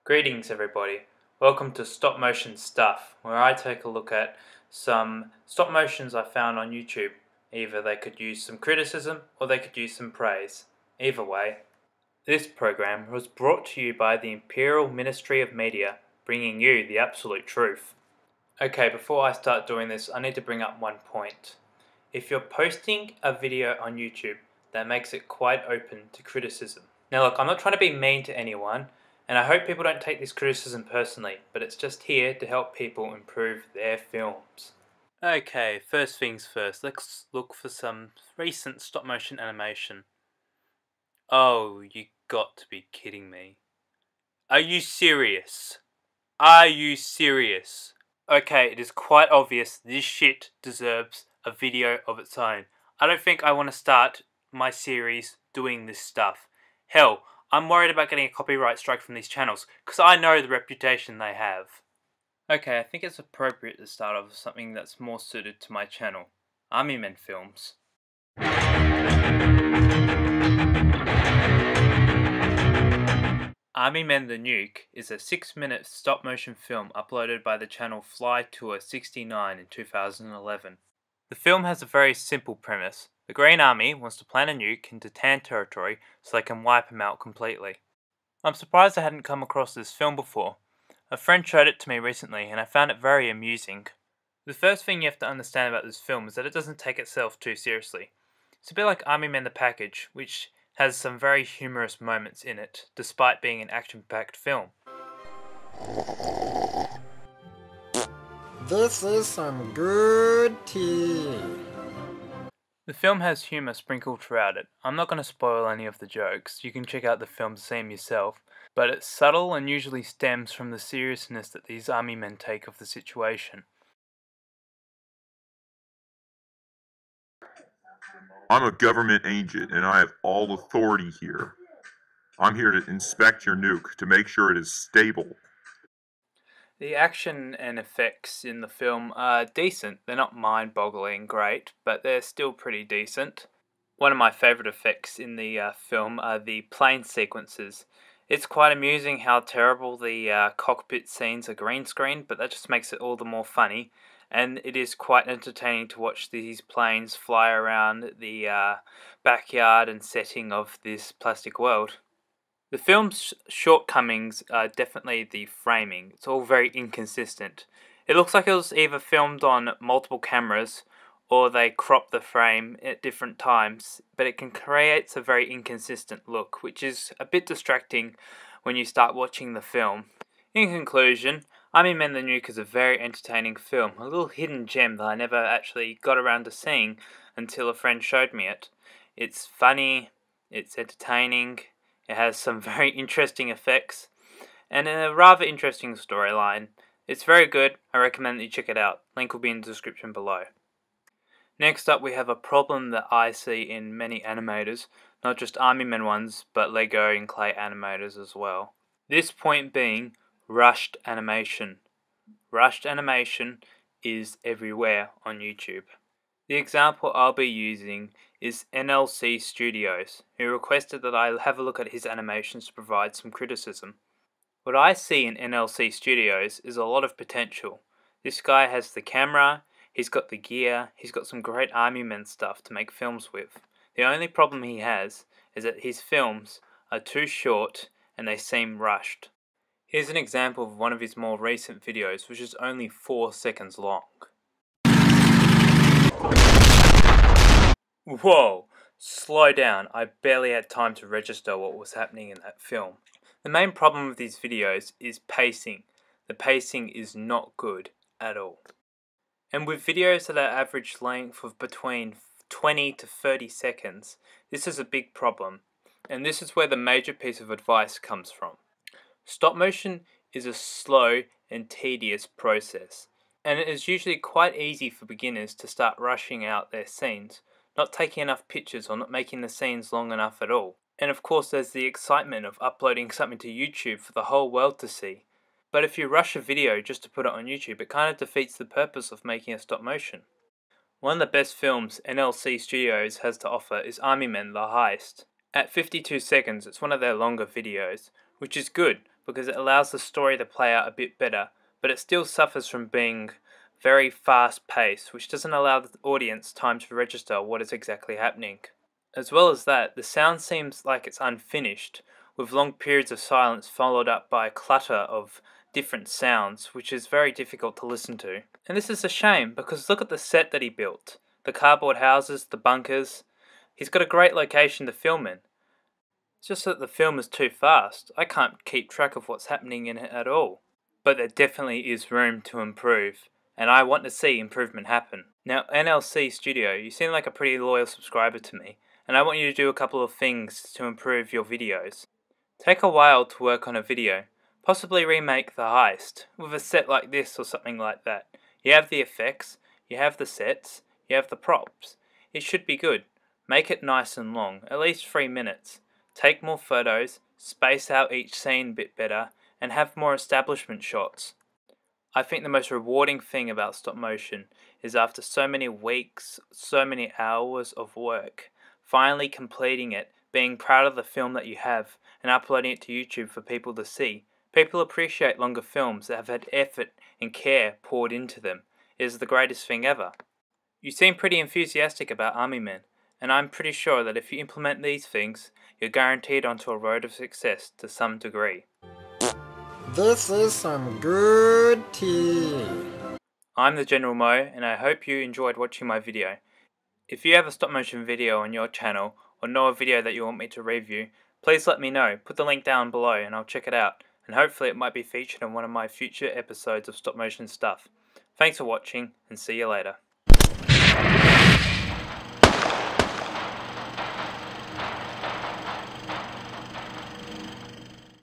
Greetings everybody, welcome to Stop Motion Stuff, where I take a look at some stop motions I found on YouTube. Either they could use some criticism or they could use some praise. Either way. This program was brought to you by the Imperial Ministry of Media, bringing you the absolute truth. Okay, before I start doing this, I need to bring up one point. If you're posting a video on YouTube, that makes it quite open to criticism. Now look, I'm not trying to be mean to anyone, and I hope people don't take this criticism personally, but it's just here to help people improve their films. Okay, first things first, let's look for some recent stop motion animation. Oh, you got to be kidding me. Are you serious? Are you serious? Okay, it is quite obvious this shit deserves a video of its own. I don't think I want to start my series doing this stuff. Hell, I'm worried about getting a copyright strike from these channels, because I know the reputation they have. Okay, I think it's appropriate to start off with something that's more suited to my channel. Army Men films. Army Men The Nuke is a 6-minute stop-motion film uploaded by the channel Fly Tour 69 in 2011. The film has a very simple premise. The Green Army wants to plant a nuke into Tan territory so they can wipe them out completely. I'm surprised I hadn't come across this film before. A friend showed it to me recently and I found it very amusing. The first thing you have to understand about this film is that it doesn't take itself too seriously. It's a bit like Army Men the Package, which has some very humorous moments in it, despite being an action-packed film. This is some good tea. The film has humour sprinkled throughout it. I'm not going to spoil any of the jokes, you can check out the film to see them yourself, but it's subtle and usually stems from the seriousness that these army men take of the situation. I'm a government agent and I have all authority here. I'm here to inspect your nuke to make sure it is stable. The action and effects in the film are decent. They're not mind-boggling great, but they're still pretty decent. One of my favourite effects in the film are the plane sequences. It's quite amusing how terrible the cockpit scenes are green screen, but that just makes it all the more funny. And it is quite entertaining to watch these planes fly around the backyard and setting of this plastic world. The film's shortcomings are definitely the framing. It's all very inconsistent. It looks like it was either filmed on multiple cameras or they cropped the frame at different times, but it can create a very inconsistent look, which is a bit distracting when you start watching the film. In conclusion, Army Men The Nuke is a very entertaining film, a little hidden gem that I never actually got around to seeing until a friend showed me it. It's funny, it's entertaining, it has some very interesting effects, and a rather interesting storyline. It's very good, I recommend that you check it out. Link will be in the description below. Next up we have a problem that I see in many animators, not just Army Men ones, but Lego and clay animators as well. This point being, rushed animation. Rushed animation is everywhere on YouTube. The example I'll be using is NLC Studios, who requested that I have a look at his animations to provide some criticism. What I see in NLC Studios is a lot of potential. This guy has the camera, he's got the gear, he's got some great Army Men stuff to make films with. The only problem he has is that his films are too short and they seem rushed. Here's an example of one of his more recent videos, which is only 4 seconds long. Whoa! Slow down, I barely had time to register what was happening in that film. The main problem with these videos is pacing. The pacing is not good at all. And with videos that are average length of between 20 to 30 seconds, this is a big problem. And this is where the major piece of advice comes from. Stop motion is a slow and tedious process, and it is usually quite easy for beginners to start rushing out their scenes, not taking enough pictures or not making the scenes long enough at all. And of course there's the excitement of uploading something to YouTube for the whole world to see. But if you rush a video just to put it on YouTube, it kind of defeats the purpose of making a stop motion. One of the best films NLC Studios has to offer is Army Men The Heist. At 52 seconds, it's one of their longer videos, which is good, because it allows the story to play out a bit better, but it still suffers from being very fast paced, which doesn't allow the audience time to register what is exactly happening. As well as that, the sound seems like it's unfinished, with long periods of silence followed up by a clutter of different sounds, which is very difficult to listen to. And this is a shame, because look at the set that he built. The cardboard houses, the bunkers. He's got a great location to film in. It's just that the film is too fast. I can't keep track of what's happening in it at all. But there definitely is room to improve, and I want to see improvement happen. Now, NLC Studio, you seem like a pretty loyal subscriber to me, and I want you to do a couple of things to improve your videos. Take a while to work on a video. Possibly remake The Heist, with a set like this or something like that. You have the effects, you have the sets, you have the props. It should be good. Make it nice and long, at least 3 minutes. Take more photos, space out each scene a bit better, and have more establishment shots. I think the most rewarding thing about stop motion is after so many weeks, so many hours of work, finally completing it, being proud of the film that you have, and uploading it to YouTube for people to see. People appreciate longer films that have had effort and care poured into them. It is the greatest thing ever. You seem pretty enthusiastic about Army Men, and I'm pretty sure that if you implement these things, you're guaranteed onto a road of success to some degree. This is some good tea. I'm the General Mo, and I hope you enjoyed watching my video. If you have a stop motion video on your channel, or know a video that you want me to review, please let me know. Put the link down below and I'll check it out, and hopefully it might be featured in one of my future episodes of stop motion stuff. Thanks for watching, and see you later.